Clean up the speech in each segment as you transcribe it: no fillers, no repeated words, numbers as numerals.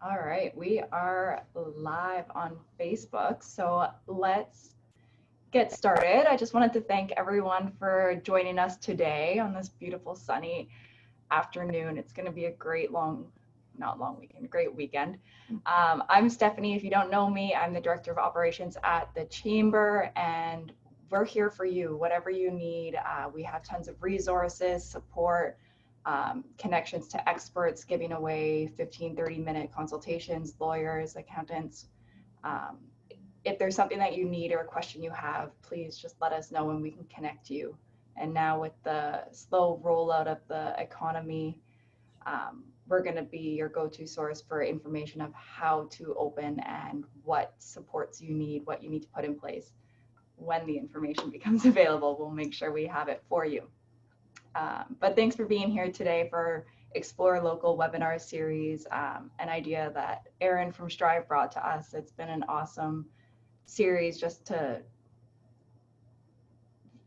All right, we are live on Facebook, so let's get started. I just wanted to thank everyone for joining us today on this beautiful sunny afternoon. It's going to be a great not long weekend, great weekend. I'm Stephanie. If you don't know me, I'm the Director of Operations at the Chamber, and we're here for you, whatever you need. We have tons of resources, support, connections to experts, giving away 15, 30-minute consultations, lawyers, accountants. Um, if there's something that you need or a question you have, please just let us know and we can connect you. And now with the slow rollout of the economy, we're going to be your go-to source for information of how to open and what supports you need, what you need to put in place. When the information becomes available, we'll make sure we have it for you. But thanks for being here today for Explore Local webinar series, an idea that Erin from Strive brought to us. It's been an awesome series just to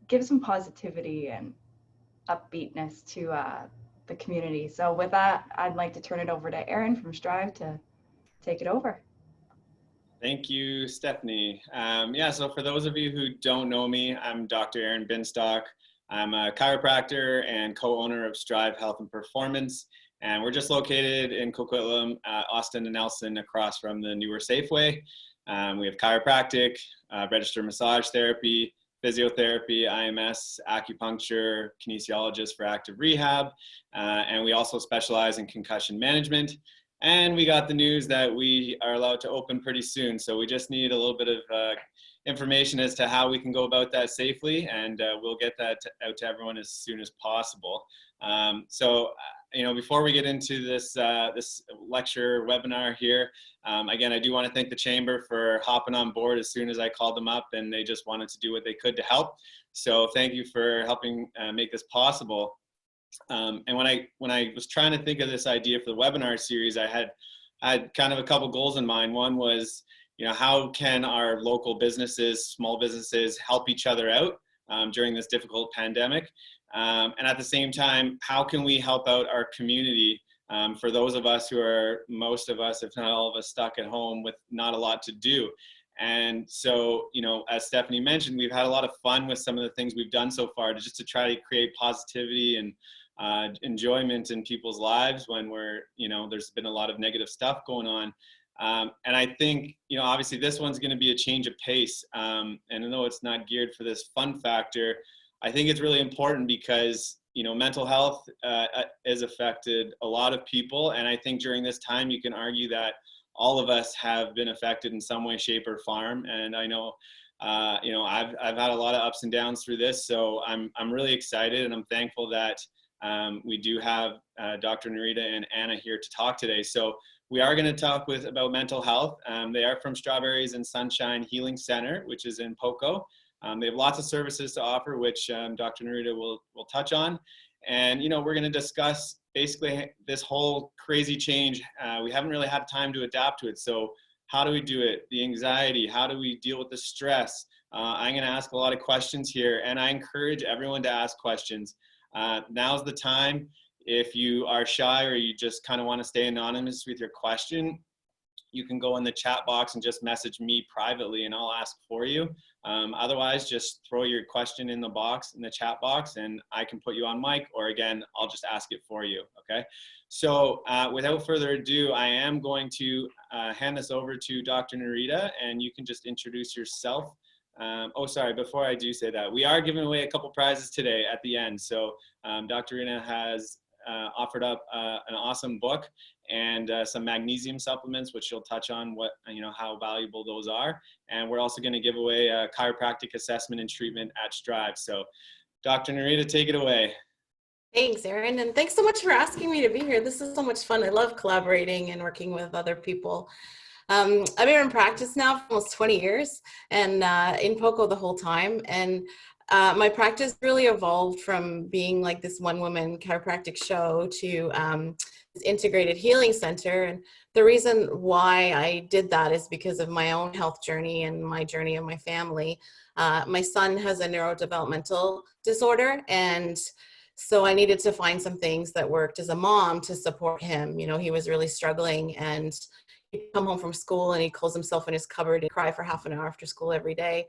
give some positivity and upbeatness to the community. So with that, I'd like to turn it over to Erin from Strive to take it over. Thank you, Stephanie. So for those of you who don't know me, I'm Dr. Aaron Binstock. I'm a chiropractor and co-owner of Strive Health and Performance. And we're just located in Coquitlam, Austin and Nelson, across from the newer Safeway. We have chiropractic, registered massage therapy, physiotherapy, IMS, acupuncture, kinesiologist for active rehab. And we also specialize in concussion management. And we got the news that we are allowed to open pretty soon. So we just need a little bit of information as to how we can go about that safely. And we'll get that out to everyone as soon as possible. Before we get into this lecture webinar here, again, I do want to thank the Chamber for hopping on board as soon as I called them up, and they just wanted to do what they could to help. So thank you for helping make this possible. And when I was trying to think of this idea for the webinar series, I had kind of a couple goals in mind. One was, how can our local businesses, small businesses, help each other out during this difficult pandemic? And at the same time, how can we help out our community for those of us who are, most of us, if not all of us, stuck at home with not a lot to do? And so, as Stephanie mentioned, we've had a lot of fun with some of the things we've done so far to try to create positivity and enjoyment in people's lives when there's been a lot of negative stuff going on. And I think, obviously this one's going to be a change of pace. And I know it's not geared for this fun factor. I think it's really important because, mental health has affected a lot of people. And I think during this time, you can argue that all of us have been affected in some way, shape, or form. And I know, I've had a lot of ups and downs through this. So I'm really excited, and I'm thankful that we do have Dr. Nareeta and Anna here to talk today. So we are going to talk about mental health. They are from Strawberries and Sunshine Healing Center, which is in Poco. They have lots of services to offer, which Dr. Nareeta will touch on. And, we're going to discuss basically this whole crazy change. We haven't really had time to adapt to it. So how do we do it? The anxiety, how do we deal with the stress? I'm going to ask a lot of questions here, and I encourage everyone to ask questions. Now's the time. If you are shy or you just kind of want to stay anonymous with your question, you can go in the chat box and just message me privately and I'll ask for you. Otherwise, just throw your question in the chat box, and I can put you on mic, or again, I'll just ask it for you, okay? So without further ado, I am going to hand this over to Dr. Nareeta, and you can just introduce yourself. Before I do say that, we are giving away a couple prizes today at the end. So Dr. Nareeta has offered up an awesome book and some magnesium supplements, which she'll touch on how valuable those are. And we're also going to give away a chiropractic assessment and treatment at Strive. So Dr. Nareeta, take it away. Thanks, Erin. And thanks so much for asking me to be here. This is so much fun. I love collaborating and working with other people. I've been in practice now for almost 20 years and in Poco the whole time. And my practice really evolved from being like this one-woman chiropractic show to this integrated healing center. And the reason why I did that is because of my own health journey and my journey of my family. My son has a neurodevelopmental disorder, and So I needed to find some things that worked as a mom to support him. You know, he was really struggling, and he'd come home from school and he'd close himself in his cupboard and cry for half an hour after school every day.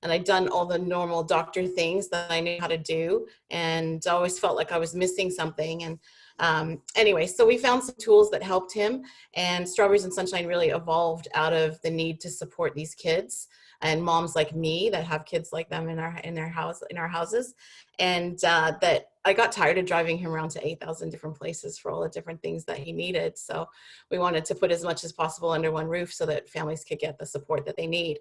And I'd done all the normal doctor things that I knew how to do, and I always felt like I was missing something. And anyway, so we found some tools that helped him, and Strawberries and Sunshine really evolved out of the need to support these kids and moms like me that have kids like them in our houses. And that I got tired of driving him around to 8,000 different places for all the different things that he needed. So we wanted to put as much as possible under one roof so that families could get the support that they need.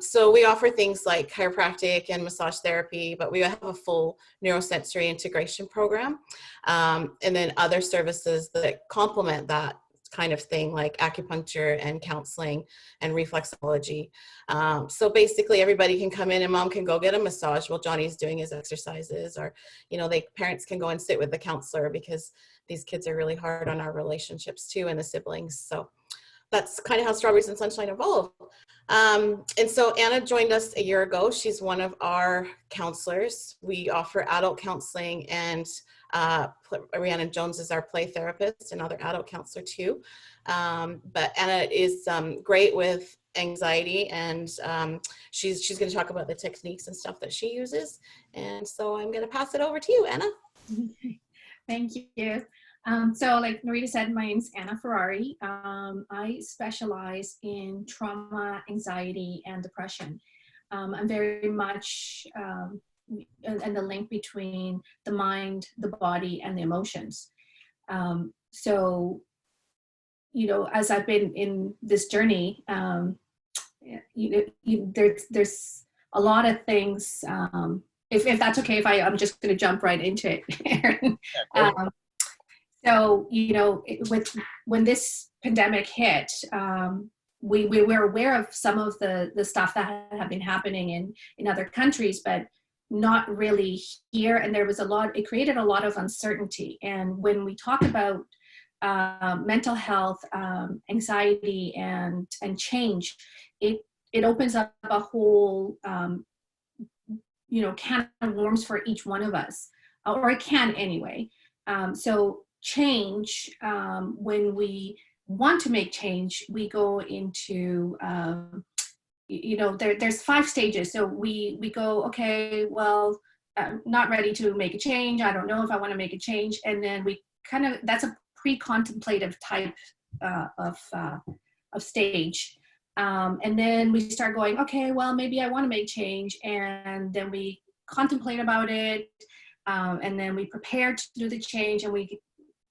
So we offer things like chiropractic and massage therapy, but we have a full neurosensory integration program. And then other services that complement that kind of thing, like acupuncture and counseling and reflexology. So basically everybody can come in and mom can go get a massage while Johnny's doing his exercises, or, you know, parents can go and sit with the counselor, because these kids are really hard on our relationships too, and the siblings. So that's kind of how Strawberries and Sunshine evolved. And so Anna joined us a year ago. She's one of our counselors. We offer adult counseling, and Ariana Jones is our play therapist, another adult counselor too. But Anna is great with anxiety, and she's going to talk about the techniques and stuff that she uses. And so I'm going to pass it over to you, Anna. Thank you. So like Nareeta said, my name is Anna Ferari. I specialize in trauma, anxiety, and depression. I'm very much and the link between the mind, the body, and the emotions. So, you know, as I've been in this journey, there's a lot of things. If that's okay, I'm just going to jump right into it, Aaron. So, you know, when this pandemic hit, we were aware of some of the stuff that had been happening in other countries, but not really here. And there was it created a lot of uncertainty. And when we talk about mental health, anxiety, and change, it opens up a whole, you know, can of worms for each one of us, or it can anyway. So change, when we want to make change, we go into, you know, there's 5 stages. So we go, okay, well, I'm not ready to make a change. I don't know if I want to make a change. And then we kind of, that's a pre-contemplative type of stage. And then we start going, okay, well, maybe I want to make change. And then we contemplate about it. And then we prepare to do the change, and we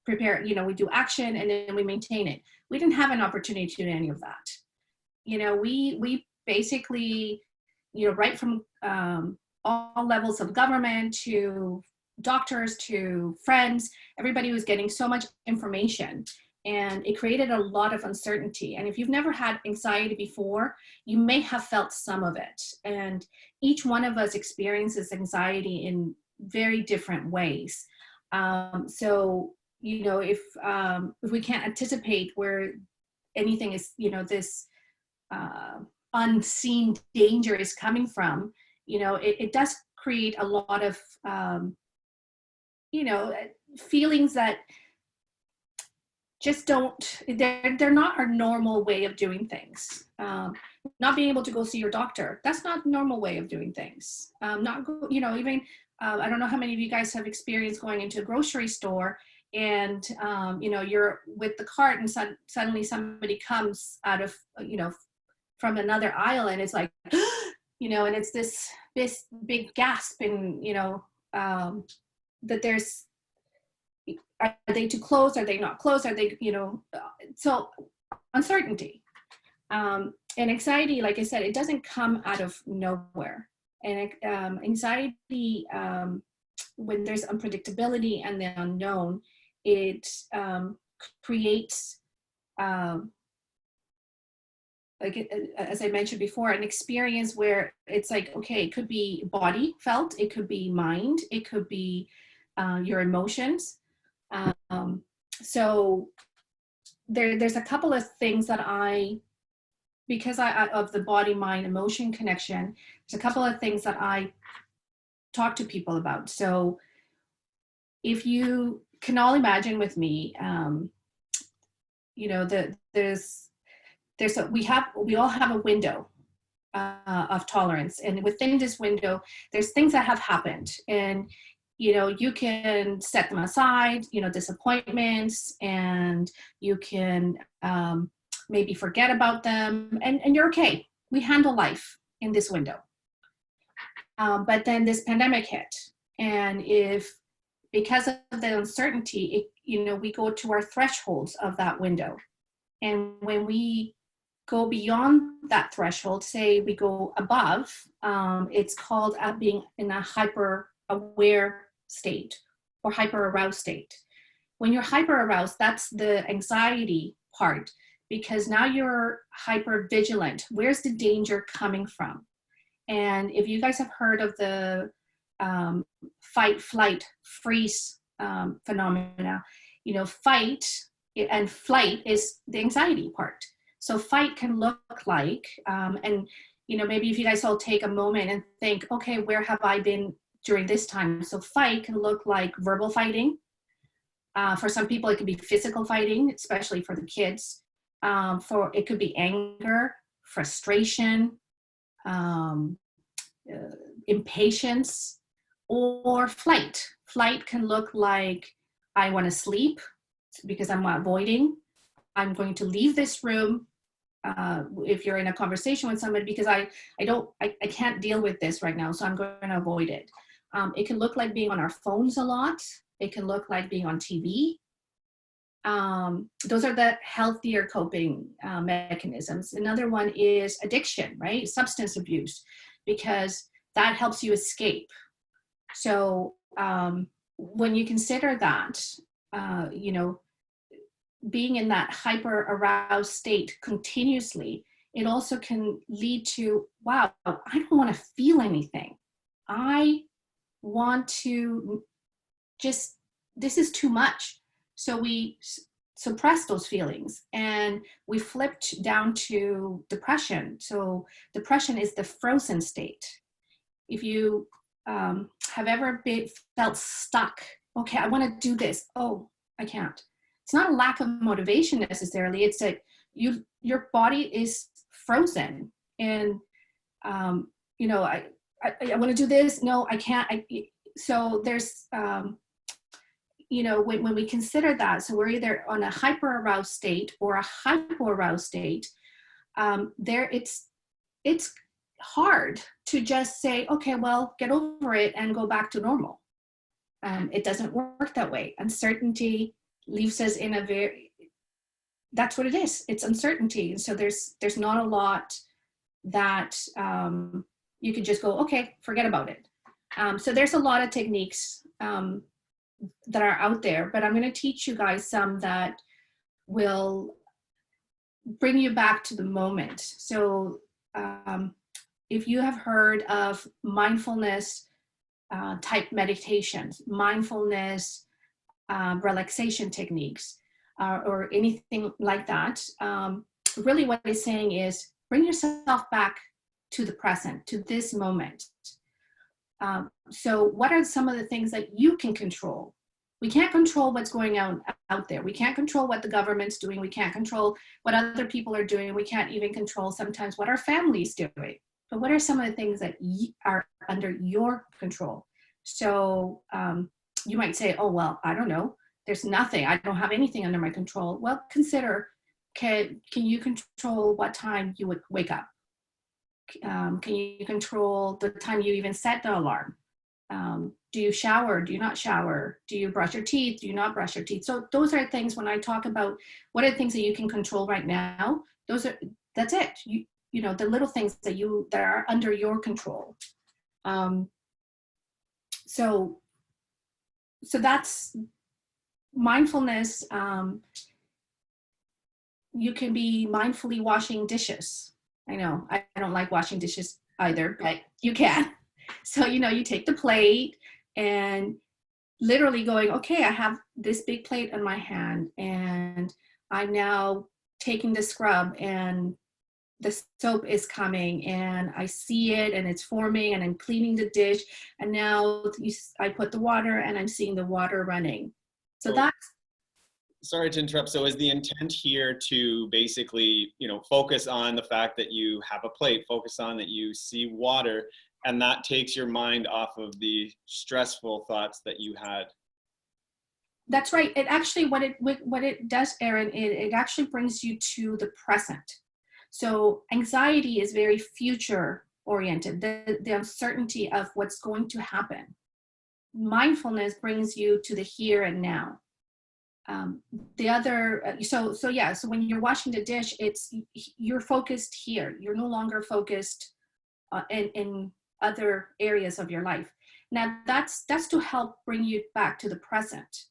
prepare, you know, we do action, and then we maintain it. We didn't have an opportunity to do any of that. You know, we basically, you know, right from all levels of government to doctors to friends, everybody was getting so much information, and it created a lot of uncertainty. And if you've never had anxiety before, you may have felt some of it. And each one of us experiences anxiety in very different ways. So, you know, if we can't anticipate where anything is, you know, this unseen danger is coming from, you know, it does create a lot of, you know, feelings that just they're not our normal way of doing things. Not being able to go see your doctor, that's not a normal way of doing things. You know, even, I don't know how many of you guys have experienced going into a grocery store, and you know, you're with the cart, and suddenly somebody comes out of, you know, from another aisle, and it's like, you know, and it's this big gasp, and, you know, that there's, are they too close? Are they not close? Are they, you know, so uncertainty. And anxiety, like I said, it doesn't come out of nowhere. And anxiety, when there's unpredictability and the unknown, it creates, like, as I mentioned before, an experience where it's like, okay, it could be body felt, it could be mind, it could be your emotions. So there's a couple of things that because of the body, mind, emotion connection, there's a couple of things that I talk to people about. So if you can all imagine with me, you know, we all have a window of tolerance, and within this window, there's things that have happened, and you know, you can set them aside, you know, disappointments, and you can maybe forget about them, and you're okay. We handle life in this window. But then this pandemic hit, and because of the uncertainty, you know, we go to our thresholds of that window. And when we go beyond that threshold, say we go above, it's called being in a hyper aware state or hyper aroused state. When you're hyper aroused, that's the anxiety part, because now you're hyper vigilant. Where's the danger coming from? And if you guys have heard of the fight, flight, freeze phenomena, you know, fight and flight is the anxiety part. So fight can look like, and you know, maybe if you guys all take a moment and think, okay, where have I been during this time? So fight can look like verbal fighting. For some people, it could be physical fighting, especially for the kids. It could be anger, frustration, impatience, or flight. Flight can look like, I want to sleep because I'm avoiding. I'm going to leave this room if you're in a conversation with somebody, because I can't deal with this right now, so I'm going to avoid it. It can look like being on our phones a lot. It can look like being on TV. Those are the healthier coping mechanisms. Another one is addiction, right? Substance abuse, because that helps you escape. So when you consider that, you know, being in that hyper aroused state continuously, it also can lead to, wow, I don't want to feel anything. I want to just, this is too much. So we suppress those feelings, and we flipped down to depression. So depression is the frozen state. If you have ever felt stuck, okay, I want to do this. Oh, I can't. It's not a lack of motivation necessarily. It's that your body is frozen, and you know, I want to do this. No, I can't. So there's you know, when we consider that, so we're either on a hyper aroused state or a hypo aroused state. It's hard to just say, okay, well, get over it and go back to normal. It doesn't work that way. Uncertainty leaves us in that's what it is. It's uncertainty. And so there's not a lot that you can just go, okay, forget about it. So there's a lot of techniques that are out there, but I'm going to teach you guys some that will bring you back to the moment. So if you have heard of mindfulness type meditations, mindfulness relaxation techniques, or anything like that, really what it's saying is bring yourself back to the present, to this moment. So what are some of the things that you can control? We can't control what's going on out there. We can't control what the government's doing. We can't control what other people are doing. We can't even control sometimes what our family's doing. But what are some of the things that are under your control? So you might say, oh, well, I don't know. There's nothing. I don't have anything under my control. Well, consider, can you control what time you would wake up? Can you control the time you even set the alarm? Do you shower? Do you not shower? Do you brush your teeth? Do you not brush your teeth? So those are things when I talk about what are the things that you can control right now. That's it. You know, the little things that are under your control. So that's mindfulness. You can be mindfully washing dishes. I know I don't like washing dishes either, but you can. So, you know, you take the plate and literally going, okay, I have this big plate in my hand and I'm now taking the scrub and the soap is coming and I see it and it's forming and I'm cleaning the dish, and now I put the water and I'm seeing the water running. So that's, sorry to interrupt. So is the intent here to basically, focus on the fact that you have a plate, focus on that you see water, and that takes your mind off of the stressful thoughts that you had? that's right. It actually, what it does, Erin, it actually brings you to the present. So anxiety is very future oriented, the uncertainty of what's going to happen. Mindfulness brings you to the here and now. So when you're washing the dish, you're focused here. You're no longer focused in other areas of your life. Now that's to help bring you back to the present.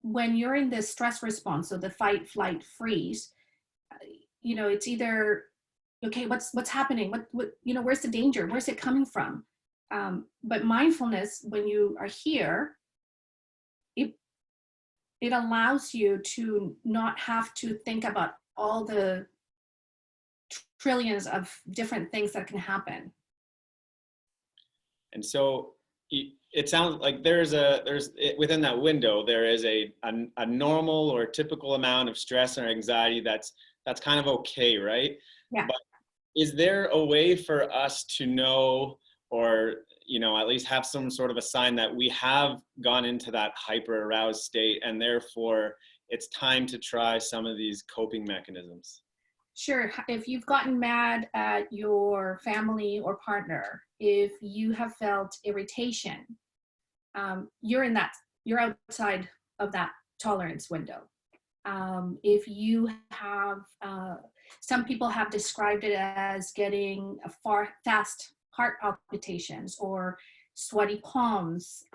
When you're in the stress response, so the fight, flight, freeze, it's either, okay, what's happening? What where's the danger? Where's it coming from? But mindfulness, when you are here, it allows you to not have to think about all the trillions of different things that can happen. And so it sounds like there's within that window, there is a normal or typical amount of stress or anxiety that's kind of okay, right? Yeah. But is there a way for us to know, or at least have some sort of a sign that we have gone into that hyper aroused state, and therefore it's time to try some of these coping mechanisms? Sure. If you've gotten mad at your family or partner, if you have felt irritation, you're outside of that tolerance window. If you have, some people have described it as getting fast heart palpitations or sweaty palms.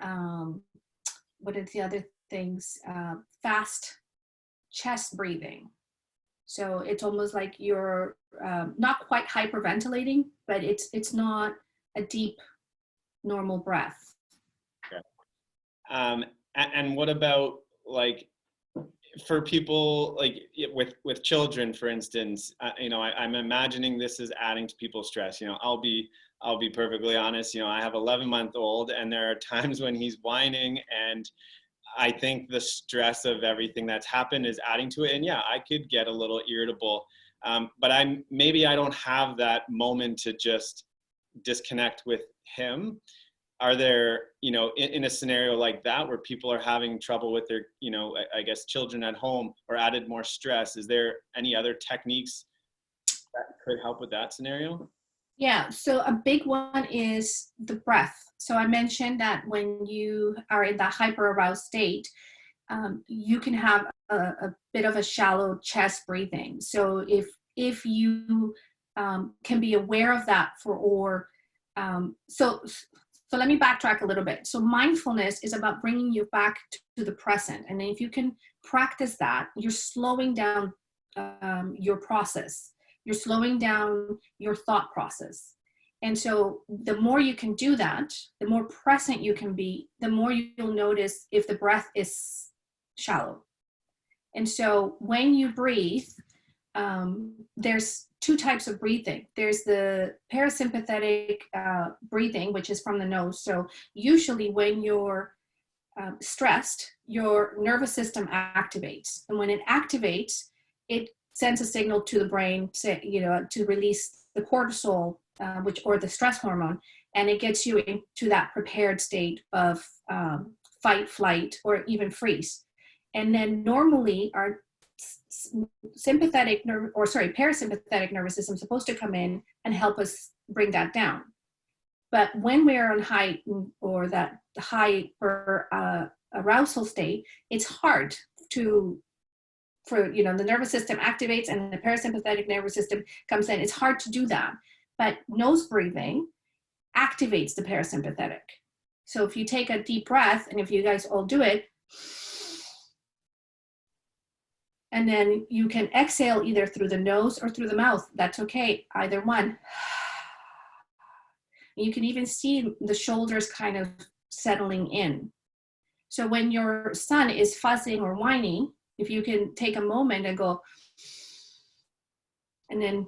What are the other things? Fast chest breathing. So it's almost like you're not quite hyperventilating, but it's not a deep, normal breath. Okay. And what about for people with children, for instance? I'm imagining this is adding to people's stress. I'll be perfectly honest. I have 11-month-old, and there are times when he's whining, and I think the stress of everything that's happened is adding to it. And yeah, I could get a little irritable, but I don't have that moment to just disconnect with him. Are there, in a scenario like that where people are having trouble with their, I guess, children at home, or added more stress, is there any other techniques that could help with that scenario? Yeah, so a big one is the breath. So I mentioned that when you are in that hyper-aroused state, you can have a bit of a shallow chest breathing. So if you can be aware of that so let me backtrack a little bit. So mindfulness is about bringing you back to the present. And if you can practice that, you're slowing down your process. You're slowing down your thought process. And so the more you can do that, the more present you can be, the more you'll notice if the breath is shallow. And so when you breathe, there's two types of breathing. There's the parasympathetic breathing, which is from the nose. So usually when you're stressed, your nervous system activates. And when it activates, it sends a signal to the brain, to release the cortisol, or the stress hormone, and it gets you into that prepared state of fight, flight, or even freeze. And then normally our parasympathetic nervous system is supposed to come in and help us bring that down. But when we're on high, or that hyper arousal state, it's hard the nervous system activates and the parasympathetic nervous system comes in. It's hard to do that. But nose breathing activates the parasympathetic. So if you take a deep breath, and if you guys all do it, and then you can exhale either through the nose or through the mouth. That's okay, either one. You can even see the shoulders kind of settling in. So when your son is fussing or whining, if you can take a moment and go, and then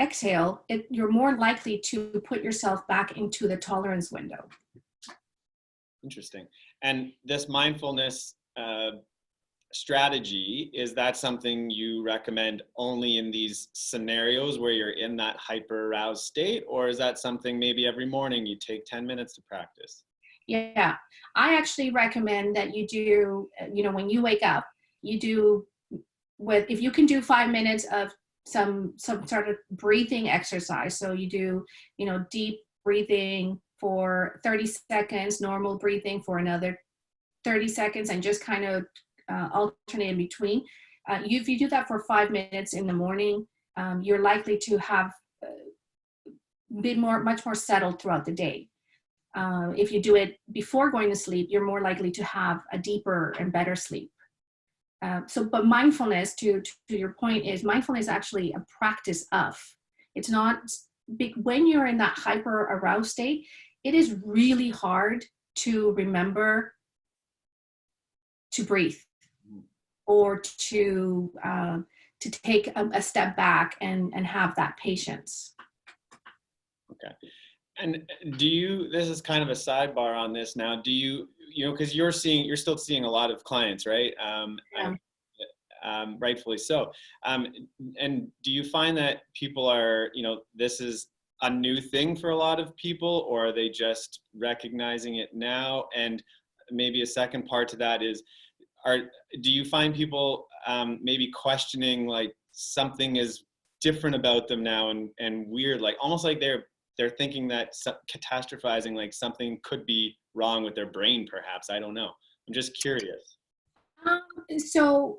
exhale, you're more likely to put yourself back into the tolerance window. Interesting. And this mindfulness strategy, is that something you recommend only in these scenarios where you're in that hyper aroused state, or is that something maybe every morning you take 10 minutes to practice? Yeah, I actually recommend that you do, when you wake up, you do if you can do 5 minutes of some sort of breathing exercise. So you do, deep breathing for 30 seconds, normal breathing for another 30 seconds, and just kind of alternate in between. If you do that for 5 minutes in the morning, you're likely to have be much more settled throughout the day. If you do it before going to sleep, you're more likely to have a deeper and better sleep. But mindfulness, to your point, is mindfulness actually a practice of. It's not big. When you're in that hyper aroused state, it is really hard to remember to breathe, or to take a step back and have that patience. Okay. And this is kind of a sidebar on this now, because you're still seeing a lot of clients, right? Rightfully so. And do you find that people are, this is a new thing for a lot of people, or are they just recognizing it now? And maybe a second part to that is, do you find people maybe questioning, like, something is different about them now and weird, like almost like they're thinking that catastrophizing, like something could be wrong with their brain, perhaps? I don't know. I'm just curious. So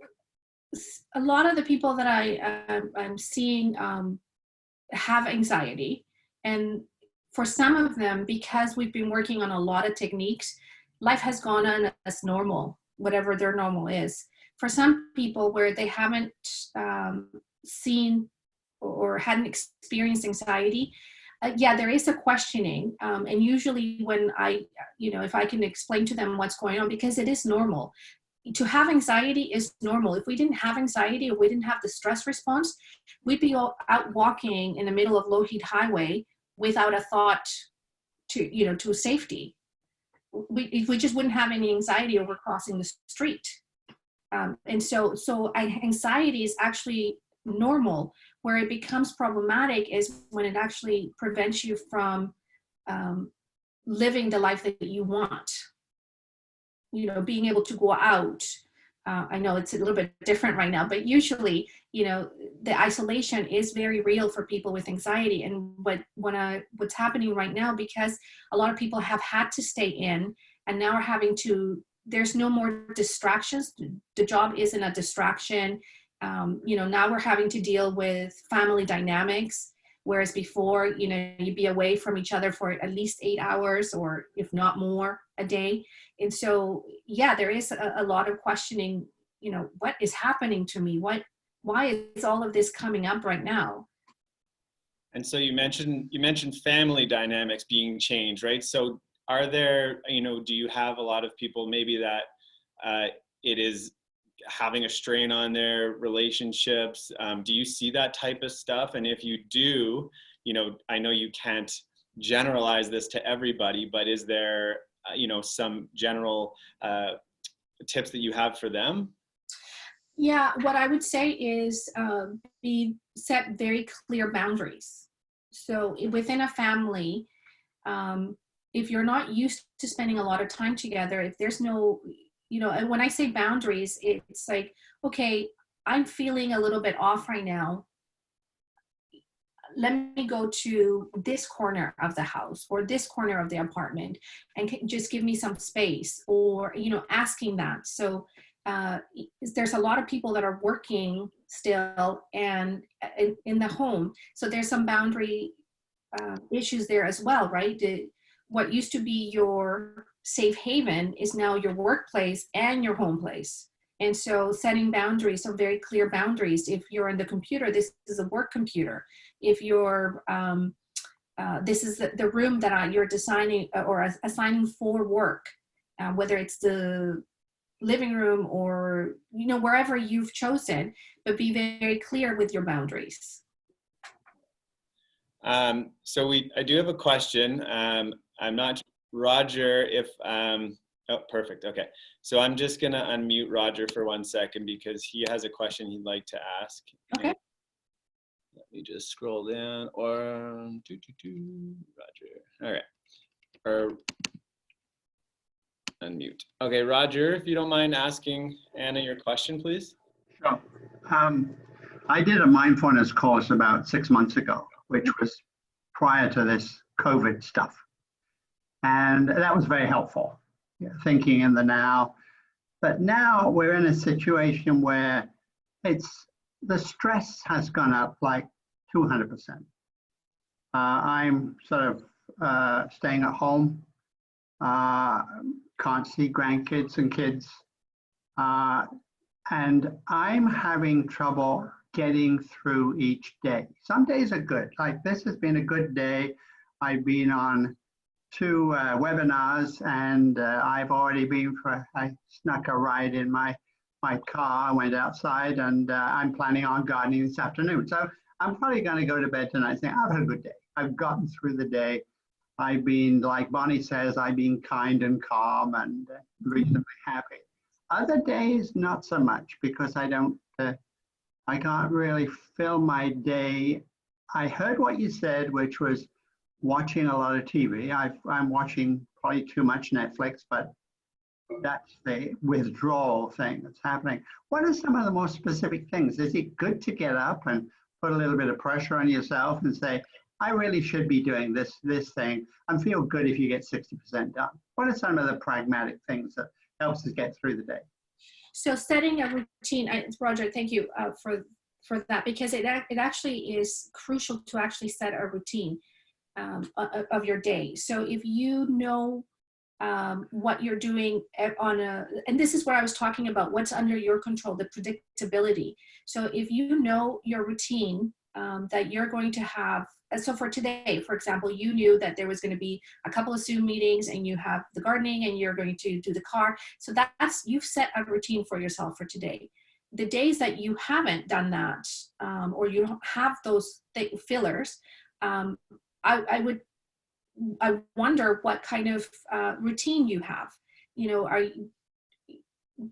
a lot of the people that I'm seeing have anxiety. And for some of them, because we've been working on a lot of techniques, life has gone on as normal, whatever their normal is. For some people where they haven't seen or hadn't experienced anxiety, there is a questioning. And usually when if I can explain to them what's going on, because it is normal. To have anxiety is normal. If we didn't have anxiety, or we didn't have the stress response, we'd be all out walking in the middle of low heat highway without a thought to safety. We just wouldn't have any anxiety over crossing the street. And so anxiety is actually normal. Where it becomes problematic is when it actually prevents you from living the life that you want. Being able to go out. I know it's a little bit different right now, but usually, the isolation is very real for people with anxiety. And what's happening right now, because a lot of people have had to stay in and now are having to, there's no more distractions. The job isn't a distraction. Now we're having to deal with family dynamics, whereas before, you'd be away from each other for at least 8 hours, or if not more, a day. And so, there is a lot of questioning, what is happening to me? Why is all of this coming up right now? And so you mentioned family dynamics being changed, right? So are there, do you have a lot of people maybe that it is having a strain on their relationships? Do you see that type of stuff? And if you do, I know you can't generalize this to everybody, but is there, some general tips that you have for them? Yeah, what I would say is set very clear boundaries. So within a family, if you're not used to spending a lot of time together, if there's no, and when I say boundaries, it's like, okay, I'm feeling a little bit off right now. Let me go to this corner of the house or this corner of the apartment and just give me some space, or, asking that. So there's a lot of people that are working still and in the home. So there's some boundary issues there as well, right? What used to be your safe haven is now your workplace and your home place. And so setting boundaries, some very clear boundaries. If you're in the computer, this is a work computer. If you're, this is the room that you're designing or assigning for work, whether it's the living room or, wherever you've chosen, but be very clear with your boundaries. So I do have a question. I'm not, Roger, if, oh, perfect. Okay. So I'm just going to unmute Roger for 1 second because he has a question he'd like to ask. Okay. Let me just scroll down or Roger. All right. Or unmute. Okay, Roger, if you don't mind asking Anna your question, please. Sure. I did a mindfulness course about 6 months ago, which was prior to this COVID stuff. And that was very helpful, thinking in the now. But now we're in a situation where the stress has gone up like 200%. I'm sort of staying at home, can't see grandkids and kids. And I'm having trouble getting through each day. Some days are good, like this has been a good day. I've been on 2 webinars and I've already been I snuck a ride in my car, went outside, and I'm planning on gardening this afternoon. So I'm probably gonna go to bed tonight saying, I've had a good day. I've gotten through the day. I've been, like Bonnie says, I've been kind and calm and reasonably happy. Other days, not so much, because I can't really fill my day. I heard what you said, which was watching a lot of TV. I'm watching probably too much Netflix, but that's the withdrawal thing that's happening. What are some of the more specific things? Is it good to get up and put a little bit of pressure on yourself and say, I really should be doing this thing, and feel good if you get 60% done? What are some of the pragmatic things that helps us get through the day? So setting a routine, Roger, thank you for that, because it actually is crucial to actually set a routine of your day. So if you know what you're doing and this is where I was talking about what's under your control, the predictability. So if you know your routine that you're going to have, so for today, for example, you knew that there was going to be a couple of Zoom meetings and you have the gardening and you're going to do the car. So you've set a routine for yourself for today. The days that you haven't done that or you don't have those fillers, I wonder what kind of routine you have. You know,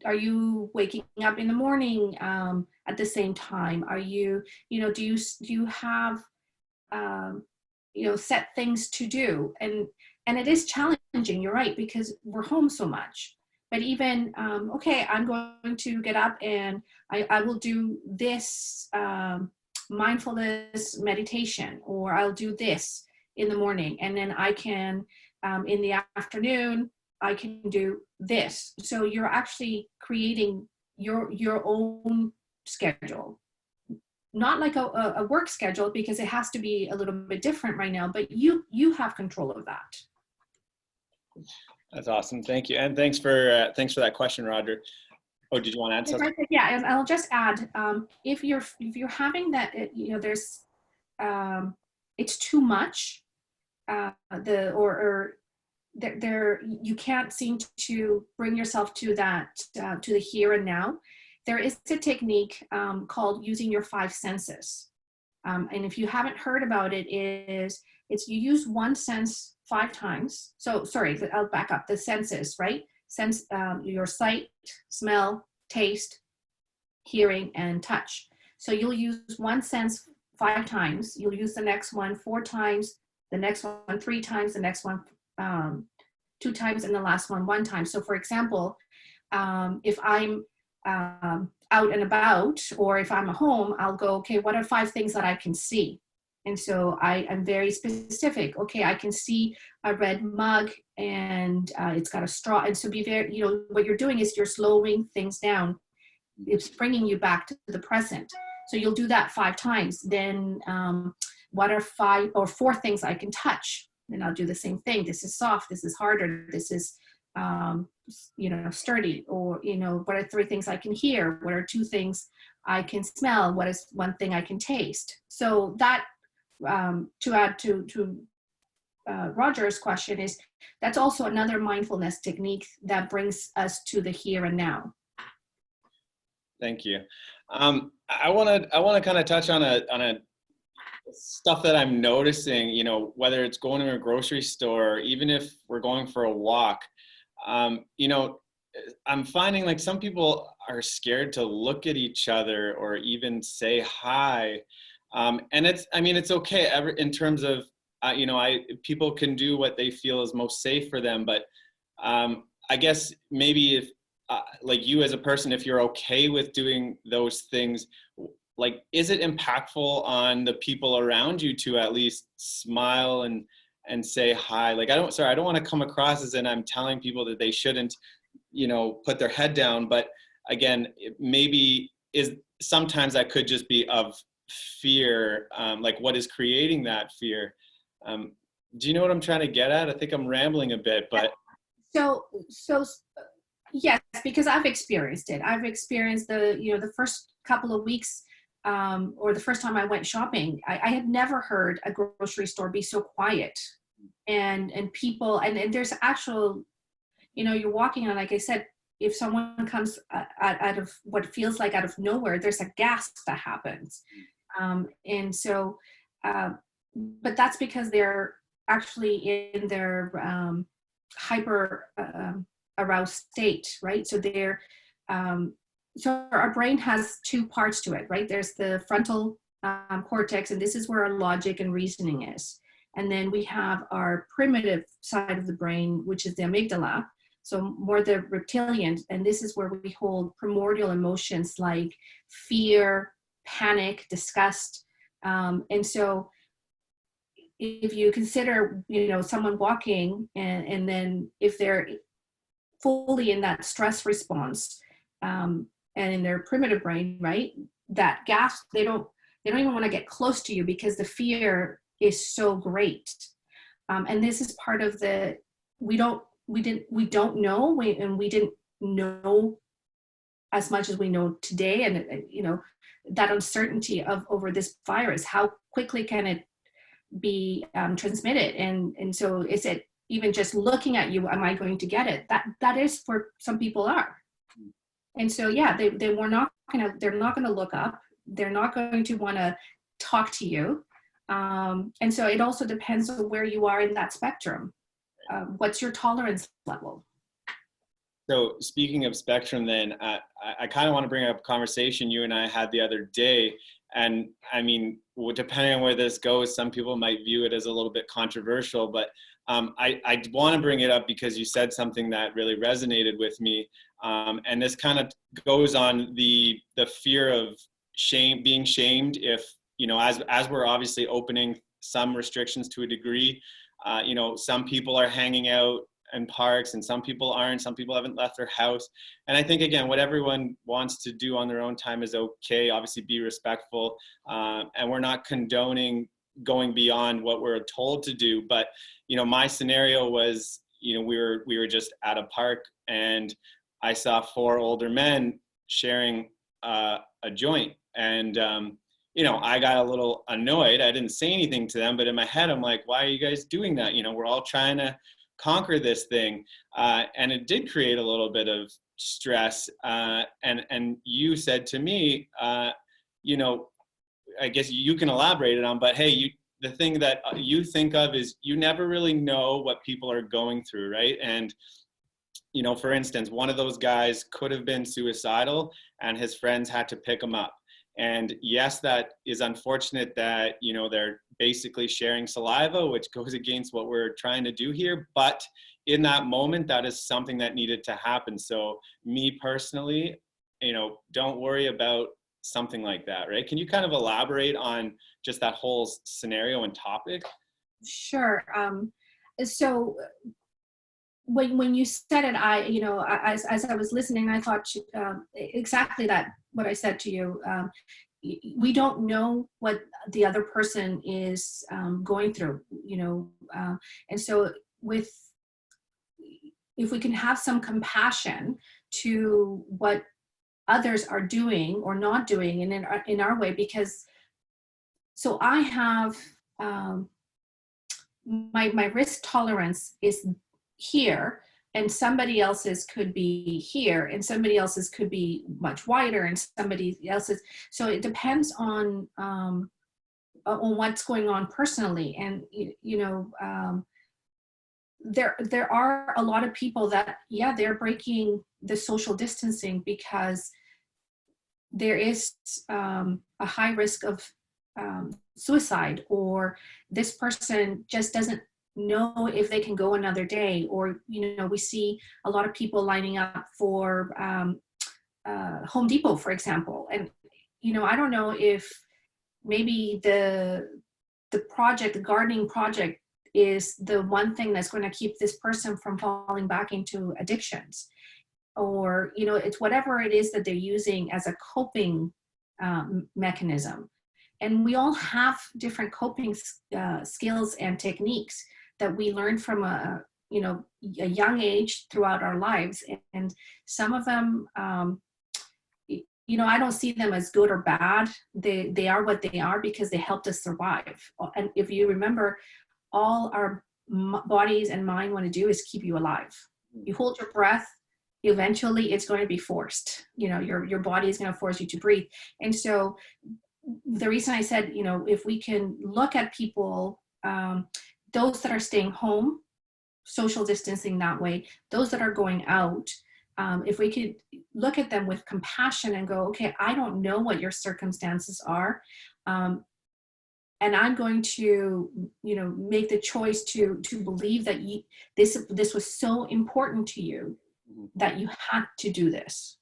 are you waking up in the morning at the same time? Are you, do you have, set things to do? And it is challenging, you're right, because we're home so much. But even, okay, I'm going to get up and I will do this mindfulness meditation, or I'll do this in the morning. And then I can, in the afternoon, I can do this. So you're actually creating your own schedule. Not like a work schedule, because it has to be a little bit different right now, but you have control of that. That's awesome. Thank you. And thanks for that question, Roger. Oh, did you want to add something? Yeah, and I'll just add, if you're having that, there's, it's too much, you can't seem to bring yourself to that, to the here and now. There is a technique called using your 5 senses. And if you haven't heard about it, it's you use one sense 5 times. So sorry, I'll back up. The senses, right? Sense, your sight, smell, taste, hearing, and touch. So you'll use one sense 5 times. You'll use the next one 4 times, the next one 3 times, the next one 2 times, and the last one 1 time. So for example, if I'm out and about, or if I'm at home, I'll go, okay, what are 5 things that I can see? And so I'm very specific. Okay, I can see a red mug and it's got a straw. And so be very, what you're doing is you're slowing things down. It's bringing you back to the present. So you'll do that 5 times. Then what are 5 or 4 things I can touch? And I'll do the same thing. This is soft, this is harder, this is sturdy, or what are 3 things I can hear? What are 2 things I can smell? What is 1 thing I can taste? So that, to add to Roger's question, is that's also another mindfulness technique that brings us to the here and now. Thank you. I want to kind of touch on a stuff that I'm noticing, you know, whether it's going to a grocery store, or even if we're going for a walk, you know, I'm finding like some people are scared to look at each other or even say hi. And it's, I mean, it's okay in terms of, you know, people can do what they feel is most safe for them. But I guess maybe if, like you as a person, if you're okay with doing those things, like, is it impactful on the people around you to at least smile and say hi? Like, I don't want to come across as in I'm telling people that they shouldn't, you know, put their head down. But again, maybe sometimes that could just be of fear, like what is creating that fear? Do you know what I'm trying to get at? I think I'm rambling a bit, but. So yes, because I've experienced it. I've experienced the first couple of weeks, or the first time I went shopping, I had never heard a grocery store be so quiet, and people, and there's actual, you know, you're walking on, like I said, if someone comes out of what feels like out of nowhere, there's a gasp that happens. And so, but that's because they're actually in their hyper aroused state, right? So so our brain has two parts to it, right? There's the frontal cortex, and this is where our logic and reasoning is. And then we have our primitive side of the brain, which is the amygdala. So more the reptilian, and this is where we hold primordial emotions like fear, panic, disgust. And so if you consider, you know, someone walking and then if they're fully in that stress response, and in their primitive brain, right, that gasp, they don't even want to get close to you because the fear is so great. And this is part of we don't know, and we didn't know as much as we know today. And you know, that uncertainty over this virus, how quickly can it be transmitted? And so is it even just looking at you, am I going to get it? That is for some people are. And so, yeah, they're not going to look up. They're not going to want to talk to you. And so it also depends on where you are in that spectrum. What's your tolerance level? So speaking of spectrum, then I kind of want to bring up a conversation you and I had the other day. And I mean, depending on where this goes, some people might view it as a little bit controversial, but I want to bring it up because you said something that really resonated with me. And this kind of goes on the fear of being shamed if, you know, as we're obviously opening some restrictions to a degree, you know, some people are hanging out in parks and some people aren't, some people haven't left their house. And I think, again, what everyone wants to do on their own time is okay, obviously be respectful. And we're not condoning going beyond what we're told to do. But, you know, my scenario was, you know, we were just at a park and I saw 4 older men sharing a joint. And, you know, I got a little annoyed. I didn't say anything to them, but in my head, I'm like, why are you guys doing that? You know, we're all trying to conquer this thing. And it did create a little bit of stress. And you said to me, you know, I guess you can elaborate it on, but hey, the thing that you think of is you never really know what people are going through, right? And, you know, for instance, one of those guys could have been suicidal and his friends had to pick him up. And yes, that is unfortunate that, you know, they're basically sharing saliva, which goes against what we're trying to do here. But in that moment, that is something that needed to happen. So me personally, you know, don't worry about something like that, right? Can you kind of elaborate on just that whole scenario and topic? Sure. So when you said it, as I was listening, I thought exactly that, what I said to you. We don't know what the other person is going through, you know, and so if we can have some compassion to what others are doing or not doing, and in our way, because so I have my risk tolerance is here, and somebody else's could be here, and somebody else's could be much wider, and somebody else's. So it depends on on what's going on personally. And there are a lot of people that, yeah, they're breaking the social distancing because there is a high risk of suicide, or this person just doesn't know if they can go another day, or we see a lot of people lining up for Home Depot, for example. And I don't know if maybe the gardening project is the one thing that's going to keep this person from falling back into addictions, or it's whatever it is that they're using as a coping mechanism. And we all have different coping skills and techniques that we learn from a young age throughout our lives. And some of them, I don't see them as good or bad. They are what they are because they helped us survive. And if you remember, all our bodies and mind want to do is keep you alive. You hold your breath, eventually it's going to be forced. Your body is going to force you to breathe. And so the reason I said, if we can look at people, those that are staying home, social distancing that way, those that are going out, if we could look at them with compassion and go, okay, I don't know what your circumstances are. And I'm going to, make the choice to believe that this was so important to you that you had to do this.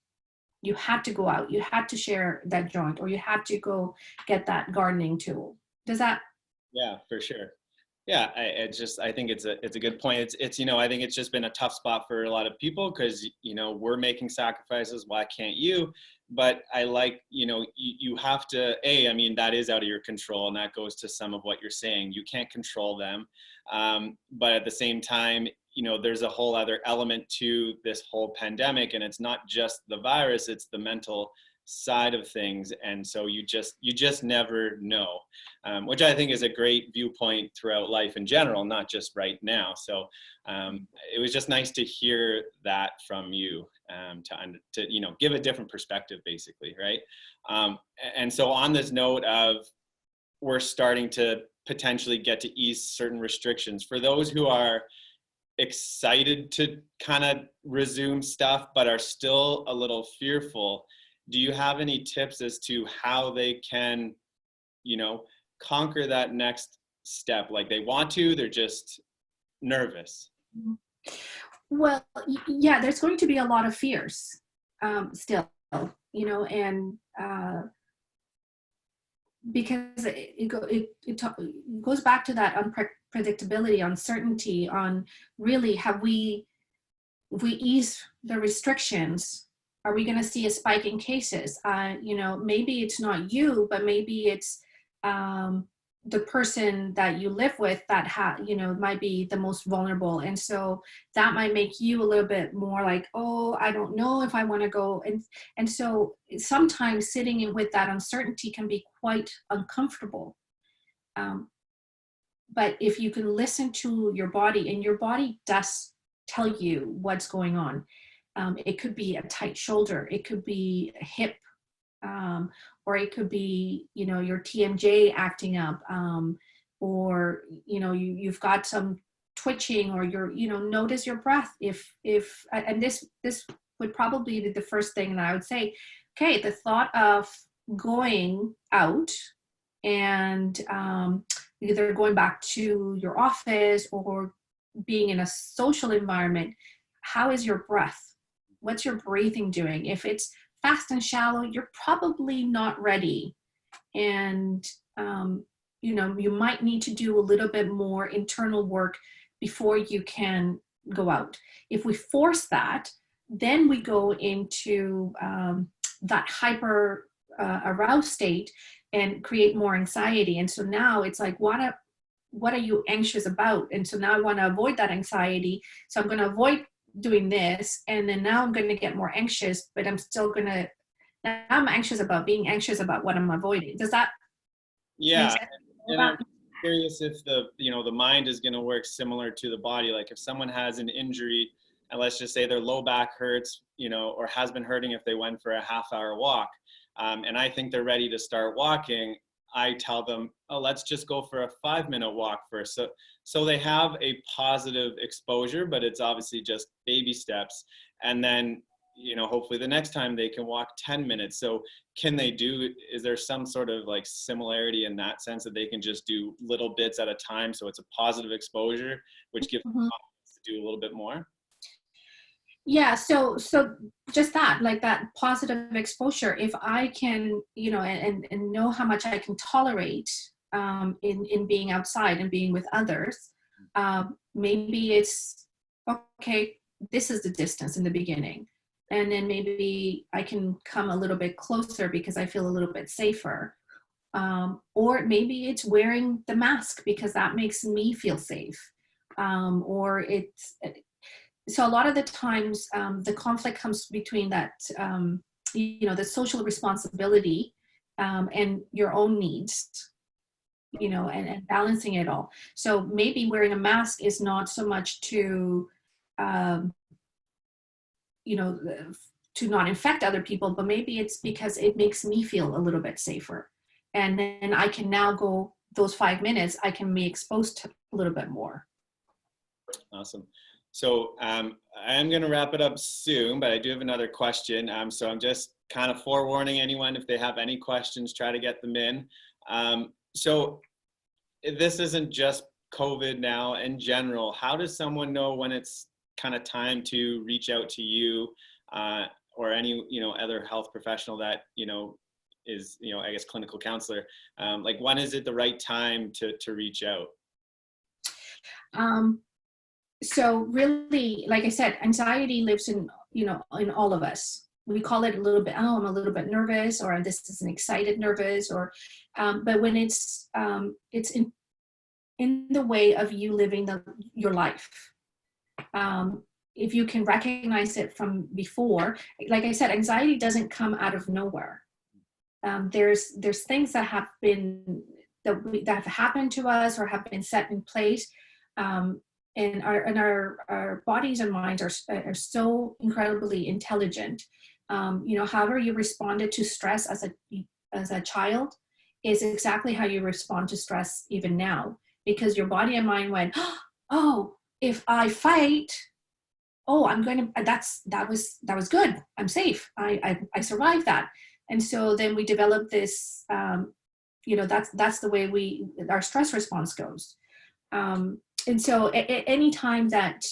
You had to go out, you had to share that joint, or you had to go get that gardening tool. Does that? Yeah, for sure. Yeah, I think it's a good point. It's I think it's just been a tough spot for a lot of people because we're making sacrifices. Why can't you? But I like you have to that is out of your control, and that goes to some of what you're saying. You can't control them, but at the same time, there's a whole other element to this whole pandemic, and it's not just the virus; it's the mental side of things. And so you just never know, which I think is a great viewpoint throughout life in general, not just right now. So it was just nice to hear that from you, to give a different perspective, basically, right? And so on this note of we're starting to potentially get to ease certain restrictions for those who are excited to kind of resume stuff but are still a little fearful. Do you have any tips as to how they can, conquer that next step? Like they want to, they're just nervous. Well, yeah, there's going to be a lot of fears still, and because it goes back to that unpredictability, uncertainty on really, if we ease the restrictions, are we going to see a spike in cases? Maybe it's not you, but maybe it's the person that you live with that might be the most vulnerable. And so that might make you a little bit more like, oh, I don't know if I want to go. And so sometimes sitting in with that uncertainty can be quite uncomfortable. But if you can listen to your body, and your body does tell you what's going on. It could be a tight shoulder, it could be a hip, or it could be, your TMJ acting up, or, you've got some twitching, or notice your breath. And this would probably be the first thing that I would say, okay, the thought of going out and either going back to your office or being in a social environment, how is your breath? What's your breathing doing? If it's fast and shallow, you're probably not ready. And, you might need to do a little bit more internal work before you can go out. If we force that, then we go into that hyper aroused state and create more anxiety. And so now it's like, what are you anxious about? And so now I want to avoid that anxiety. So I'm going to avoid doing this, and then now I'm going to get more anxious, but I'm anxious about being anxious about what I'm avoiding. Does that? Yeah. And I'm curious if the mind is going to work similar to the body. Like if someone has an injury, and let's just say their low back hurts, or has been hurting if they went for a half-hour walk, and I think they're ready to start walking, I tell them, oh, let's just go for a 5-minute walk first. So they have a positive exposure, but it's obviously just baby steps. And then, hopefully the next time they can walk 10 minutes. So is there some sort of like similarity in that sense that they can just do little bits at a time? So it's a positive exposure, which gives them confidence to do a little bit more. Yeah, so just that, like that positive exposure, if I can, and know how much I can tolerate in being outside and being with others, maybe it's, okay, this is the distance in the beginning. And then maybe I can come a little bit closer because I feel a little bit safer. Or maybe it's wearing the mask because that makes me feel safe. So a lot of the times the conflict comes between that, the social responsibility and your own needs, and balancing it all. So maybe wearing a mask is not so much to, to not infect other people, but maybe it's because it makes me feel a little bit safer. And then I can now go those 5 minutes, I can be exposed to a little bit more. Awesome. So I am going to wrap it up soon, but I do have another question. So I'm just kind of forewarning anyone, if they have any questions, try to get them in. So this isn't just COVID now. In general, how does someone know when it's kind of time to reach out to you or any, other health professional that, is, I guess, clinical counselor? Like, when is it the right time to reach out? So really, like I said, anxiety lives in all of us. We call it a little bit, I'm a little bit nervous, or this is an excited nervous, or, but when it's in the way of you living your life. If you can recognize it from before, like I said, anxiety doesn't come out of nowhere. There's things that have have happened to us or have been set in place. And our bodies and minds are so incredibly intelligent. However you responded to stress as a child is exactly how you respond to stress even now, because your body and mind went, oh, if I fight, that was good. I'm safe. I survived that. And so then we develop this, that's the way our stress response goes. And so at any time that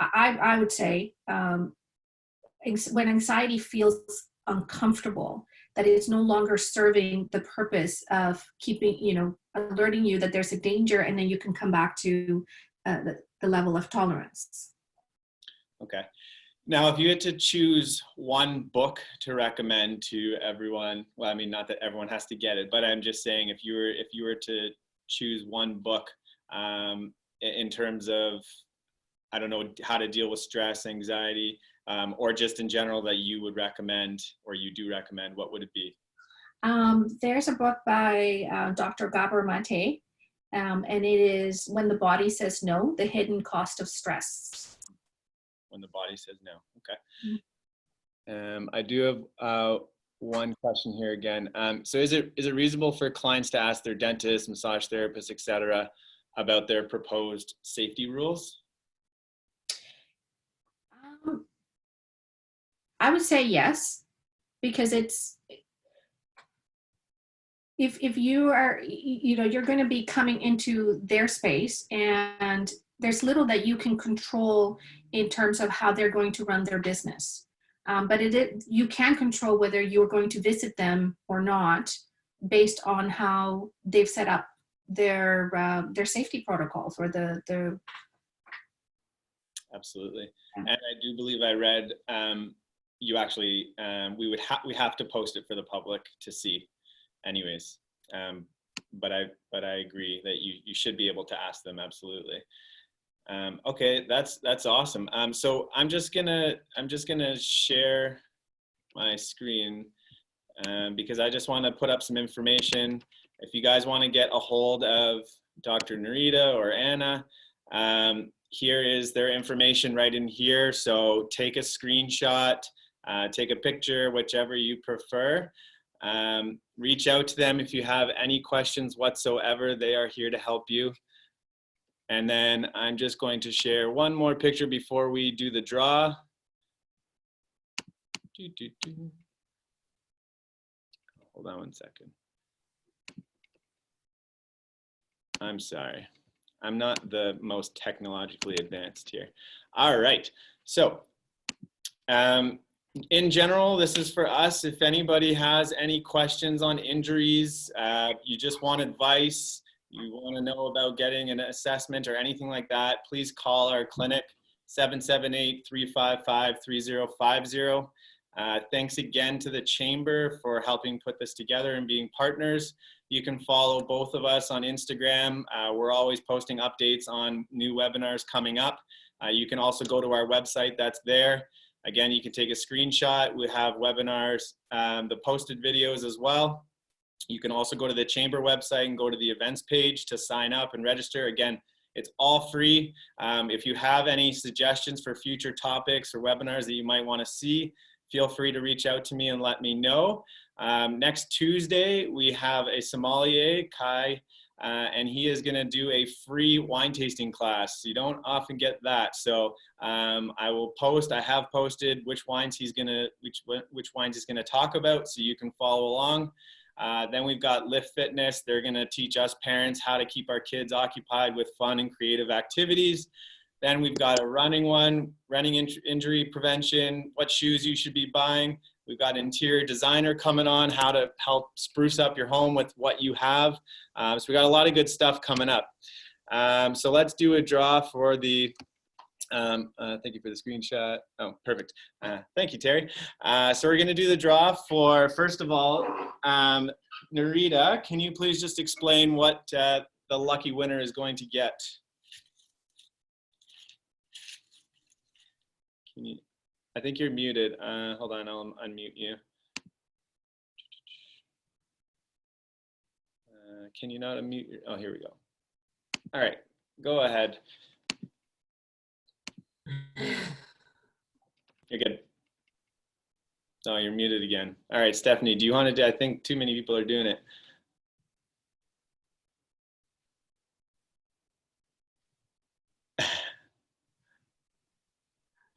I would say, when anxiety feels uncomfortable, that it's no longer serving the purpose of keeping, alerting you that there's a danger, and then you can come back to the level of tolerance. Okay. Now, if you had to choose one book to recommend to everyone, well, I mean, not that everyone has to get it, but I'm just saying, if you were to choose one book, in terms of, I don't know, how to deal with stress, anxiety, or just in general that you would recommend, or you do recommend, what would it be? There's a book by Dr. Gabor Mate, and it is When the Body Says No, The Hidden Cost of Stress. When the Body Says No. Okay. I do have one question here again. So is it reasonable for clients to ask their dentist, massage therapist, etc., about their proposed safety rules? I would say yes, because it's, if you are, you're going to be coming into their space, and there's little that you can control in terms of how they're going to run their business. But you can control whether you're going to visit them or not, based on how they've set up their safety protocols, or the Absolutely. And I do believe I read you actually we have to post it for the public to see anyways, but I agree that you should be able to ask them. Absolutely. Okay, that's awesome. So I'm just gonna share my screen because I just want to put up some information. If you guys want to get a hold of Dr. Nareeta or Anna, here is their information right in here. So take a screenshot, take a picture, whichever you prefer. Reach out to them if you have any questions whatsoever. They are here to help you. And then I'm just going to share one more picture before we do the draw. Hold on one second. I'm sorry. I'm not the most technologically advanced here. All right. So in general, this is for us. If anybody has any questions on injuries, you just want advice, you want to know about getting an assessment or anything like that, please call our clinic, 778-355-3050. Thanks again to the Chamber for helping put this together and being partners. You can follow both of us on Instagram. We're always posting updates on new webinars coming up. You can also go to our website that's there. Again, you can take a screenshot. We have webinars, the posted videos as well. You can also go to the Chamber website and go to the events page to sign up and register. Again, it's all free. If you have any suggestions for future topics or webinars that you might want to see, feel free to reach out to me and let me know. Next Tuesday, we have a sommelier, Kai, and he is going to do a free wine tasting class. You don't often get that. So I have posted which wines he's going to talk about, so you can follow along. Then we've got Lift Fitness. They're going to teach us parents how to keep our kids occupied with fun and creative activities. Then we've got a running one, running injury prevention, what shoes you should be buying. We've got interior designer coming on, how to help spruce up your home with what you have. So we got a lot of good stuff coming up. So let's do a draw for the, thank you for the screenshot. Oh, perfect. Thank you, Terry. So we're gonna do the draw for, first of all, Nareeta, can you please just explain what the lucky winner is going to get? Can you, I think you're muted. Hold on, I'll unmute you. Can you not unmute? Oh, here we go. All right, go ahead. You're good. No, you're muted again. All right, Stephanie, do you want to do, I think too many people are doing it.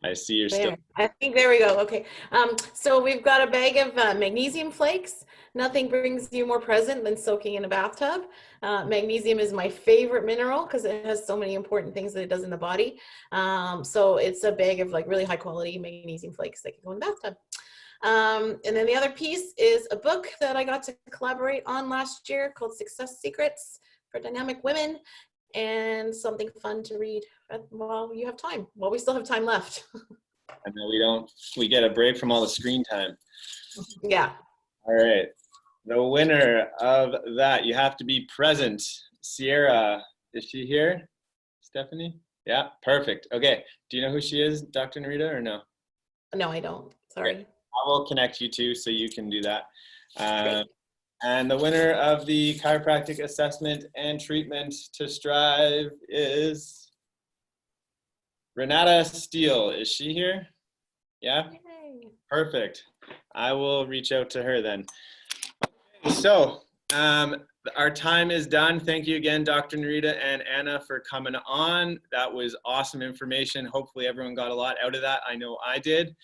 I see you're still. I think there we go. Okay. So we've got a bag of magnesium flakes. Nothing brings you more present than soaking in a bathtub. Magnesium is my favorite mineral because it has so many important things that it does in the body. So it's a bag of like really high quality magnesium flakes that can go in the bathtub. And then the other piece is a book that I got to collaborate on last year called Success Secrets for Dynamic Women, and something fun to read while you have time, while we still have time left. I know we get a break from all the screen time. Yeah. All right. The winner of that, you have to be present. Sierra, is she here? Stephanie? Yeah, perfect. Okay. Do you know who she is, Dr. Nareeta, or no? No, I don't. Sorry. Okay. I will connect you two so you can do that. And the winner of the chiropractic assessment and treatment to strive is Renata Steele. Is she here? Yeah? Yay. Perfect. I will reach out to her then. So our time is done. Thank you again, Dr. Nareeta and Anna, for coming on. That was awesome information. Hopefully everyone got a lot out of that. I know I did.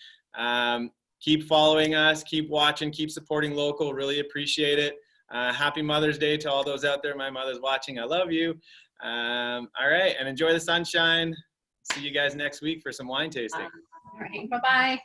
Keep following us, keep watching, keep supporting local. Really appreciate it. Happy Mother's Day to all those out there. My mother's watching. I love you. All right, and enjoy the sunshine. See you guys next week for some wine tasting. All right, bye-bye.